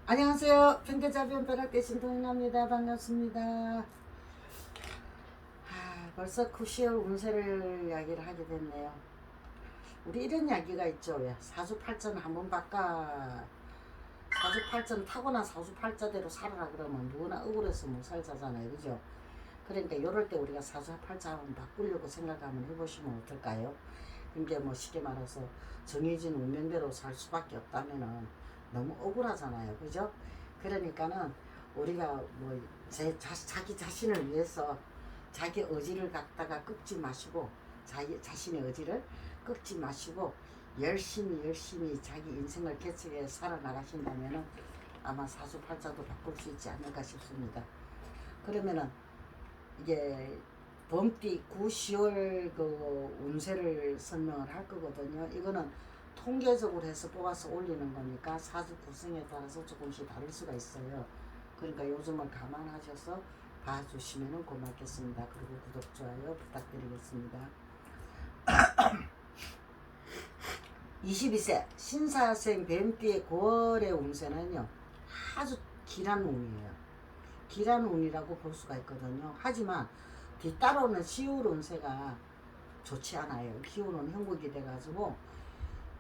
안녕하세요. 평대자 변변학대 신동인입니다. 반갑습니다. 벌써 9시월 운세를 이야기를 하게 됐네요. 우리 이런 이야기가 있죠. 왜? 사주팔자는 한번 바꿔. 사주팔자는 타고난 사주팔자대로 살아라 그러면 누구나 억울해서 못 살자잖아요. 그죠? 그러니까 이럴 때 우리가 사주팔자 한번 바꾸려고 생각 한번 해보시면 어떨까요? 이게 뭐 쉽게 말해서 정해진 운명대로 살 수밖에 없다면은 너무 억울하잖아요. 그죠? 그러니까는 우리가 뭐 자기 자신을 위해서 자기 의지를 갖다가 꺾지 마시고 자기 자신의 의지를 꺾지 마시고 열심히 자기 인생을 개척해 살아나가신다면은 아마 사주팔자도 바꿀 수 있지 않을까 싶습니다. 그러면은 이게 범띠 9, 10월 그 운세를 설명을 할 거거든요. 이거는 통계적으로 해서 뽑아서 올리는 거니까 사주 구성에 따라서 조금씩 다를 수가 있어요. 그러니까 요즘을 감안하셔서 봐주시면 고맙겠습니다. 그리고 구독, 좋아요 부탁드리겠습니다. 22세 신사생 뱀띠의 9월의 운세는요 아주 길한 운이에요. 길한 운이라고 볼 수가 있거든요. 하지만 뒤따라오는 10월 운세가 좋지 않아요. 기운은 형국이 돼가지고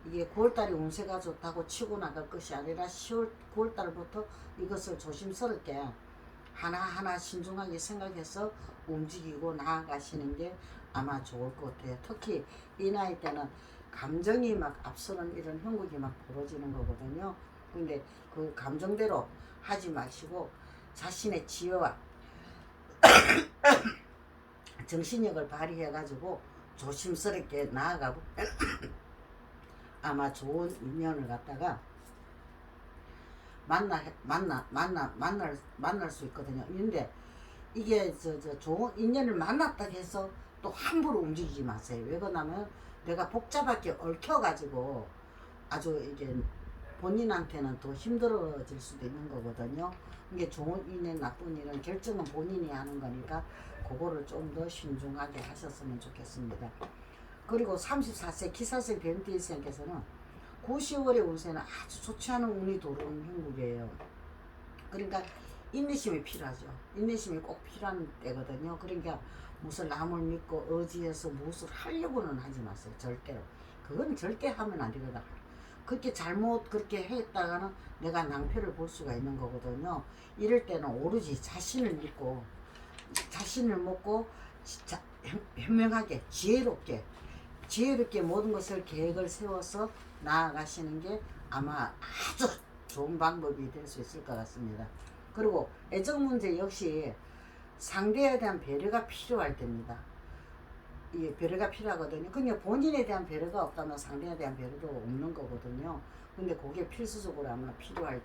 이게 9월달에 운세가 좋다고 치고 나갈 것이 아니라 9월달부터 이것을 조심스럽게 하나하나 신중하게 생각해서 움직이고 나아가시는 게 아마 좋을 것 같아요. 특히 이 나이 때는 감정이 막 앞서는 이런 형국이 막 벌어지는 거거든요. 근데 그 감정대로 하지 마시고 자신의 지혜와 정신력을 발휘해가지고 조심스럽게 나아가고 아마 좋은 인연을 갖다가 만날 수 있거든요. 근데 이게 좋은 인연을 만났다 해서 또 함부로 움직이지 마세요. 왜 그러냐면 내가 복잡하게 얽혀가지고 아주 이게 본인한테는 더 힘들어질 수도 있는 거거든요. 이게 좋은 인연 나쁜 일은 결정은 본인이 하는 거니까 그거를 좀 더 신중하게 하셨으면 좋겠습니다. 그리고 34세 기사생 뱀띠생께서는 9, 10월의 운세는 아주 좋지 않은 운이 들어오는 형국이에요. 그러니까 인내심이 필요하죠. 인내심이 꼭 필요한 때거든요. 그러니까 무슨 남을 믿고 의지해서 무엇을 하려고는 하지 마세요. 절대로. 그건 절대 하면 안 되거든. 그렇게 잘못 그렇게 했다가는 내가 낭패를 볼 수가 있는 거거든요. 이럴 때는 오로지 자신을 믿고 자신을 먹고 진짜 현명하게 지혜롭게 모든 것을 계획을 세워서 나아가시는 게 아마 아주 좋은 방법이 될 수 있을 것 같습니다. 그리고 애정 문제 역시 상대에 대한 배려가 필요할 때입니다. 이게 배려가 필요하거든요. 그냥 본인에 대한 배려가 없다면 상대에 대한 배려도 없는 거거든요. 근데 그게 필수적으로 아마 필요할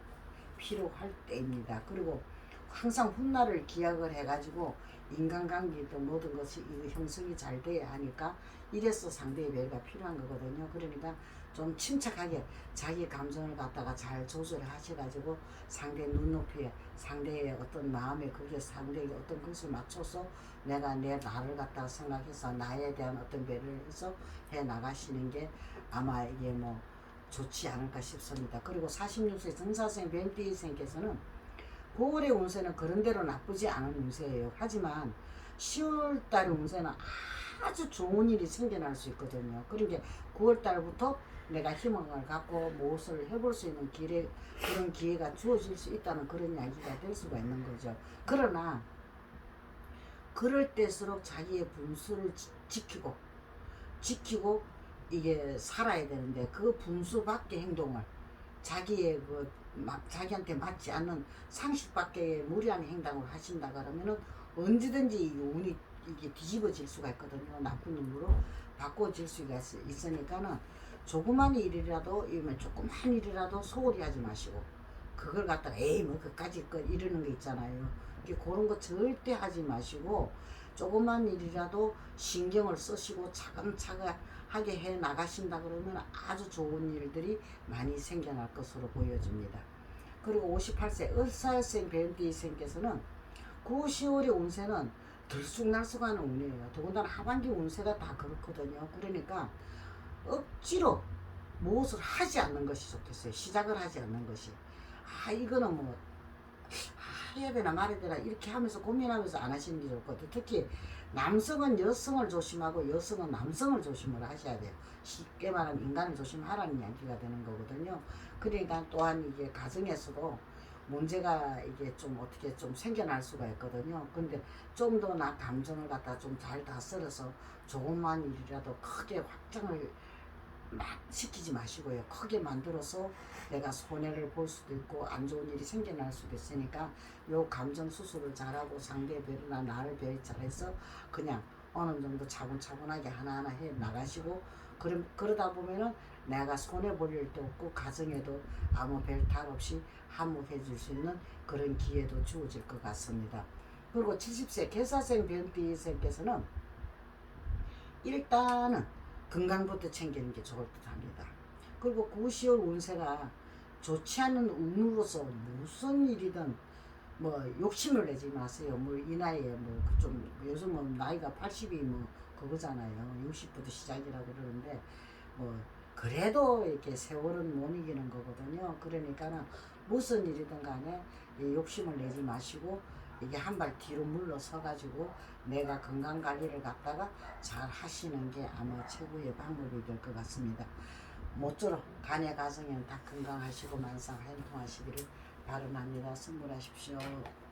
때입니다. 그리고 항상 훗날을 기약을 해가지고 인간관계도 모든 것이 형성이 잘 돼야 하니까 이래서 상대의 배려가 필요한 거거든요. 그러니까 좀 침착하게 자기 감정을 갖다가 잘 조절을 하셔가지고 상대 눈높이에 상대의 어떤 마음에 그게 상대의 어떤 것을 맞춰서 내가 내 나를 갖다가 생각해서 나에 대한 어떤 배려를 해서 해 나가시는 게 아마 이게 뭐 좋지 않을까 싶습니다. 그리고 46세 정사생 뱀띠생께서는 9월의 운세는 그런대로 나쁘지 않은 운세예요. 하지만 10월달 운세는 아주 좋은 일이 생겨날 수 있거든요. 그러니까 9월달부터 내가 희망을 갖고 무엇을 해볼 수 있는 그런 기회가 주어질 수 있다는 그런 이야기가 될 수가 있는 거죠. 그러나 그럴 때일수록 자기의 분수를 지키고 이게 살아야 되는데 그 분수 밖의 행동을 자기의 자기한테 맞지 않는 상식 밖의 무리한 행동을 하신다 그러면은 언제든지 운이 이게 뒤집어질 수가 있거든요. 나쁜 놈으로 바꿔질 수가 있으니까는 조그만 일이라도 조그만 일이라도 소홀히 하지 마시고 그걸 갖다가 에이 뭐 그까짓 거 이러는 게 있잖아요. 그런 거 절대 하지 마시고 조그만 일이라도 신경을 쓰시고 차근차근하게 해 나가신다 그러면 아주 좋은 일들이 많이 생겨날 것으로 보여집니다. 그리고 58세 을사생 뱀띠생께서는 9, 10월의 운세는 들쑥날쑥하는 운이에요. 더군다나 하반기 운세가 다 그렇거든요. 그러니까 억지로 무엇을 하지 않는 것이 좋겠어요. 시작을 하지 않는 것이. 이거는 뭐 해야 되나 말아야 되나 이렇게 하면서 고민하면서 안 하시는 게 좋거든요. 특히 남성은 여성을 조심하고 여성은 남성을 조심을 하셔야 돼요. 쉽게 말하면 인간을 조심하라는 이야기가 되는 거거든요. 그러니까 또한 이게 가정에서도 문제가 이게 좀 어떻게 좀 생겨날 수가 있거든요. 근데 좀 더 나 감정을 갖다 좀 잘 다스려서 조금만 일이라도 크게 확장을 막 시키지 마시고요. 크게 만들어서 내가 손해를 볼 수도 있고 안 좋은 일이 생겨날 수도 있으니까 요 감정 수술을 잘하고 상대 배려나 나를 배려 잘해서 그냥 어느 정도 차분차분하게 하나하나 해 나가시고 그러다 보면은 내가 손해 볼 일도 없고 가정에도 아무 별 탈 없이 한몫해 줄 수 있는 그런 기회도 주어질 것 같습니다. 그리고 70세 개사생 변띠생께서는 일단은 건강부터 챙기는 게 좋을 듯 합니다. 그리고 9, 10월 운세가 좋지 않은 운으로서 무슨 일이든 뭐 욕심을 내지 마세요. 뭐 이 나이에 뭐 좀 요즘은 나이가 80이 뭐 그거잖아요. 60부터 시작이라고 그러는데 뭐 그래도 이렇게 세월은 못 이기는 거거든요. 그러니까는 무슨 일이든 간에 이 욕심을 내지 마시고 이게 한 발 뒤로 물러서 가지고 내가 건강 관리를 갖다가 잘 하시는 게 아마 최고의 방법이 될 것 같습니다. 모쪼록 간의 가정에는 다 건강하시고 만사 행통하시기를 바람합니다. 승부하십시오.